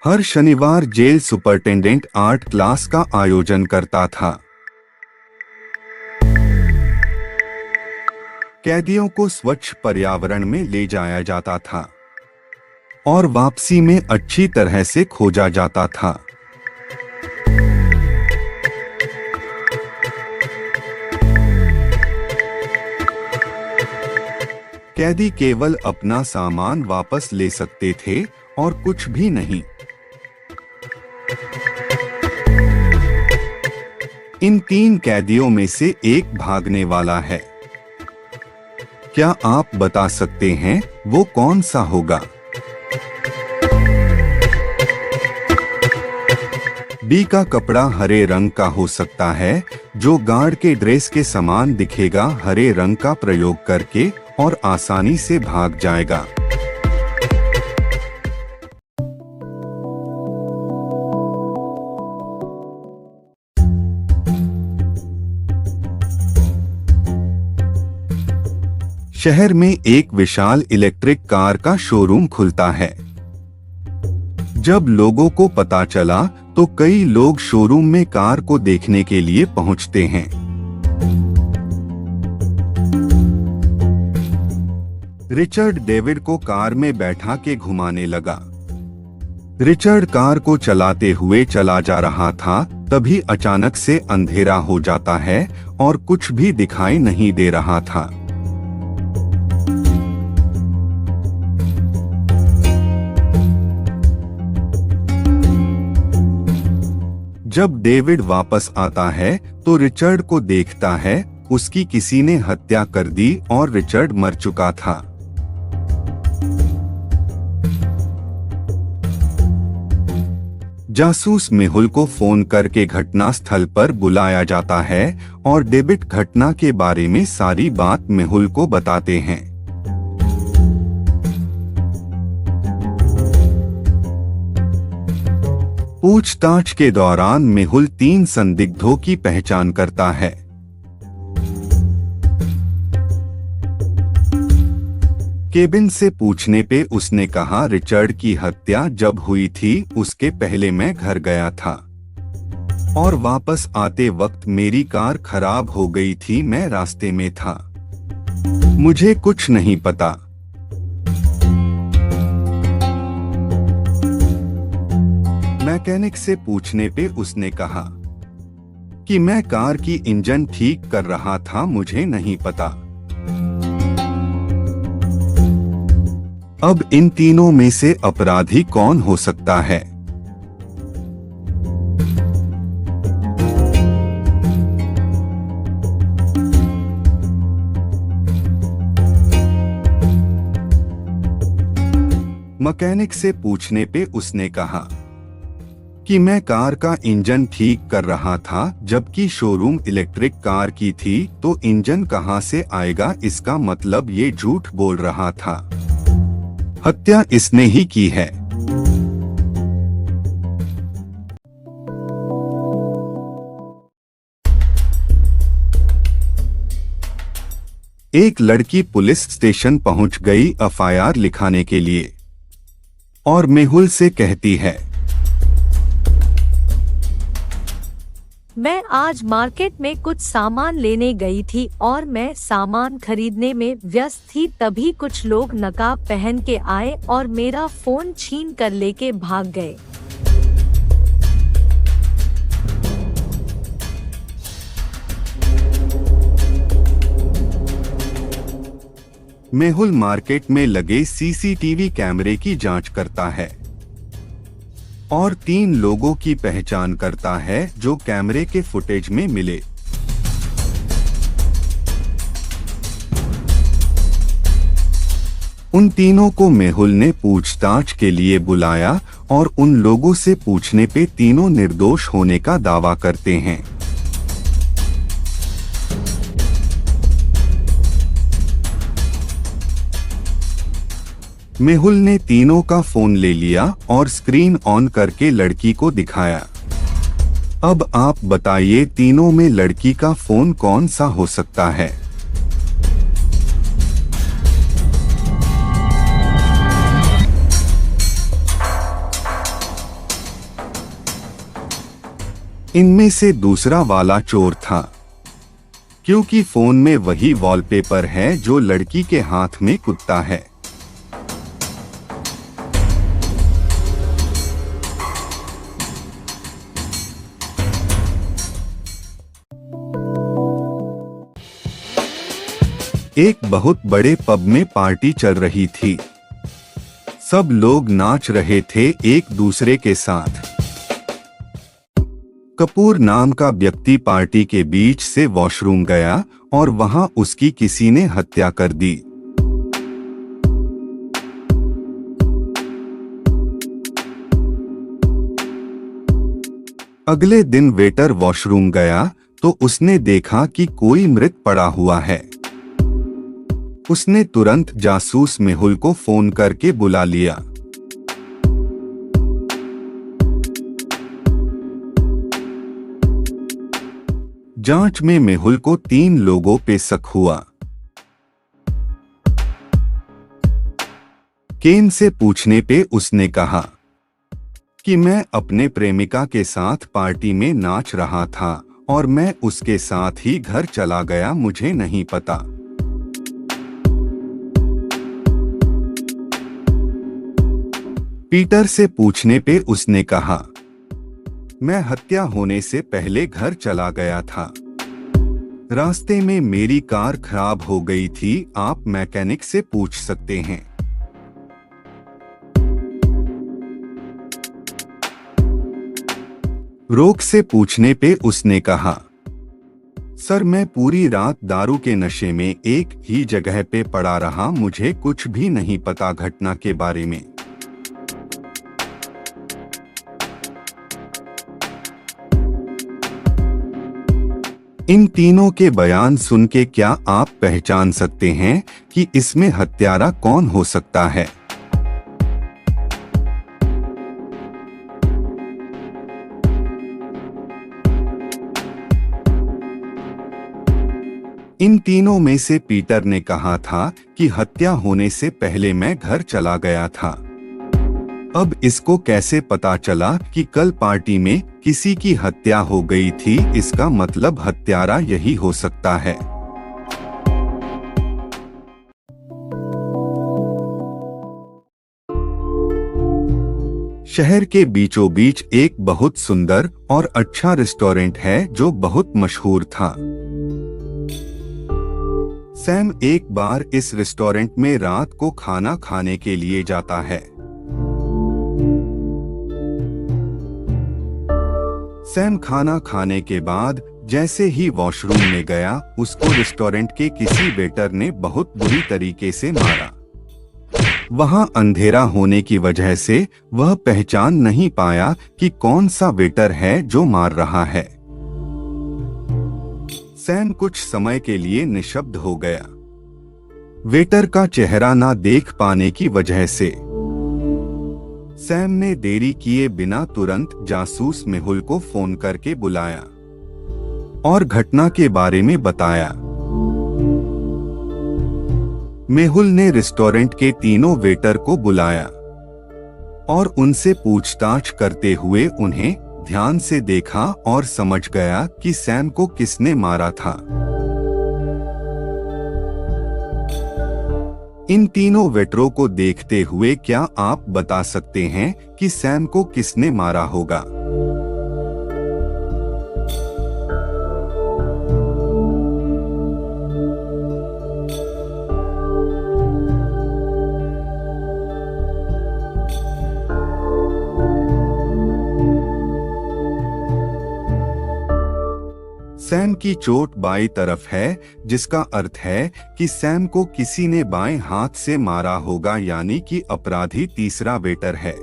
हर शनिवार jail superintendent art class का आयोजन करता था। कैदियों को स्वच्छ पर्यावरण में ले जाया जाता था और वापसी में अच्छी तरह से खोजा जाता था। कैदी केवल अपना सामान वापस ले सकते थे और कुछ भी नहीं। इन 3 कैदियों में से एक भागने वाला है। क्या आप बता सकते हैं वो कौन सा होगा? बी का कपड़ा हरे रंग का हो सकता है, जो गार्ड के ड्रेस के समान दिखेगा, हरे रंग का प्रयोग करके और आसानी से भाग जाएगा। शहर में एक विशाल इलेक्ट्रिक कार का शोरूम खुलता है। जब लोगों को पता चला तो कई लोग शोरूम में कार को देखने के लिए पहुंचते हैं। रिचर्ड डेविड को कार में बैठा के घुमाने लगा। रिचर्ड कार को चलाते हुए चला जा रहा था, तभी अचानक से अंधेरा हो जाता है और कुछ भी दिखाई नहीं दे रहा था। जब डेविड वापस आता है तो रिचर्ड को देखता है उसकी किसी ने हत्या कर दी और रिचर्ड मर चुका था। जासूस मेहुल को फोन करके घटना स्थल पर बुलाया जाता है और डेविड घटना के बारे में सारी बात मेहुल को बताते हैं। पूछताछ के दौरान मेहुल 3 संदिग्धों की पहचान करता है। केबिन से पूछने पे उसने कहा, रिचर्ड की हत्या जब हुई थी उसके पहले मैं घर गया था और वापस आते वक्त मेरी कार खराब हो गई थी, मैं रास्ते में था, मुझे कुछ नहीं पता। मैकेनिक से पूछने पे उसने कहा कि मैं कार की इंजन ठीक कर रहा था, मुझे नहीं पता। अब इन तीनों में से अपराधी कौन हो सकता है? मैकेनिक से पूछने पे उसने कहा कि मैं कार का इंजन ठीक कर रहा था, जबकि शोरूम इलेक्ट्रिक कार की थी, तो इंजन कहां से आएगा? इसका मतलब ये झूठ बोल रहा था। हत्या इसने ही की है। एक लड़की पुलिस स्टेशन पहुंच गई एफआईआर लिखाने के लिए और मेहुल से कहती है, मैं आज मार्केट में कुछ सामान लेने गई थी और मैं सामान खरीदने में व्यस्त थी, तभी कुछ लोग नकाब पहन के आए और मेरा फोन छीन कर लेके भाग गए। मेहुल मार्केट में लगे सीसीटीवी कैमरे की जांच करता है और 3 लोगों की पहचान करता है जो कैमरे के फुटेज में मिले। उन तीनों को मेहुल ने पूछताछ के लिए बुलाया और उन लोगों से पूछने पे तीनों निर्दोष होने का दावा करते हैं। मेहुल ने तीनों का फोन ले लिया और स्क्रीन ऑन करके लड़की को दिखाया। अब आप बताइए तीनों में लड़की का फोन कौन सा हो सकता है? इनमें से दूसरा वाला चोर था, क्योंकि फोन में वही वॉलपेपर है जो लड़की के हाथ में कुत्ता है। एक बहुत बड़े पब में पार्टी चल रही थी। सब लोग नाच रहे थे एक दूसरे के साथ। कपूर नाम का व्यक्ति पार्टी के बीच से वॉशरूम गया और वहां उसकी किसी ने हत्या कर दी। अगले दिन वेटर वॉशरूम गया तो उसने देखा कि कोई मृत पड़ा हुआ है। उसने तुरंत जासूस मेहुल को फोन करके बुला लिया। जांच में मेहुल को 3 लोगों पे शक हुआ। केन से पूछने पे उसने कहा कि मैं अपने प्रेमिका के साथ पार्टी में नाच रहा था और मैं उसके साथ ही घर चला गया, मुझे नहीं पता। पीटर से पूछने पे उसने कहा, मैं हत्या होने से पहले घर चला गया था। रास्ते में मेरी कार खराब हो गई थी, आप मैकेनिक से पूछ सकते हैं। रोक से पूछने पे उसने कहा, सर मैं पूरी रात दारू के नशे में एक ही जगह पे पड़ा रहा, मुझे कुछ भी नहीं पता घटना के बारे में। इन तीनों के बयान सुन के क्या आप पहचान सकते हैं कि इसमें हत्यारा कौन हो सकता है? इन तीनों में से पीटर ने कहा था कि हत्या होने से पहले मैं घर चला गया था। अब इसको कैसे पता चला कि कल पार्टी में किसी की हत्या हो गई थी? इसका मतलब हत्यारा यही हो सकता है। शहर के बीचों बीच एक बहुत सुंदर और अच्छा रेस्टोरेंट है जो बहुत मशहूर था। सैम एक बार इस रेस्टोरेंट में रात को खाना खाने के लिए जाता है। सैम खाना खाने के बाद जैसे ही वॉशरूम में गया, उसको रेस्टोरेंट के किसी वेटर ने बहुत बुरी तरीके से मारा। वहां अंधेरा होने की वजह से वह पहचान नहीं पाया कि कौन सा वेटर है जो मार रहा है। सैम कुछ समय के लिए निशब्द हो गया, वेटर का चेहरा ना देख पाने की वजह से। सैम ने देरी किए बिना तुरंत जासूस मेहुल को फोन करके बुलाया और घटना के बारे में बताया। मेहुल ने रेस्टोरेंट के तीनों वेटर को बुलाया और उनसे पूछताछ करते हुए उन्हें ध्यान से देखा और समझ गया कि सैम को किसने मारा था। इन तीनों वेटरों को देखते हुए क्या आप बता सकते हैं कि सैम को किसने मारा होगा? सैम की चोट बाईं तरफ है, जिसका अर्थ है कि सैम को किसी ने बाएं हाथ से मारा होगा, यानी कि अपराधी तीसरा वेटर है।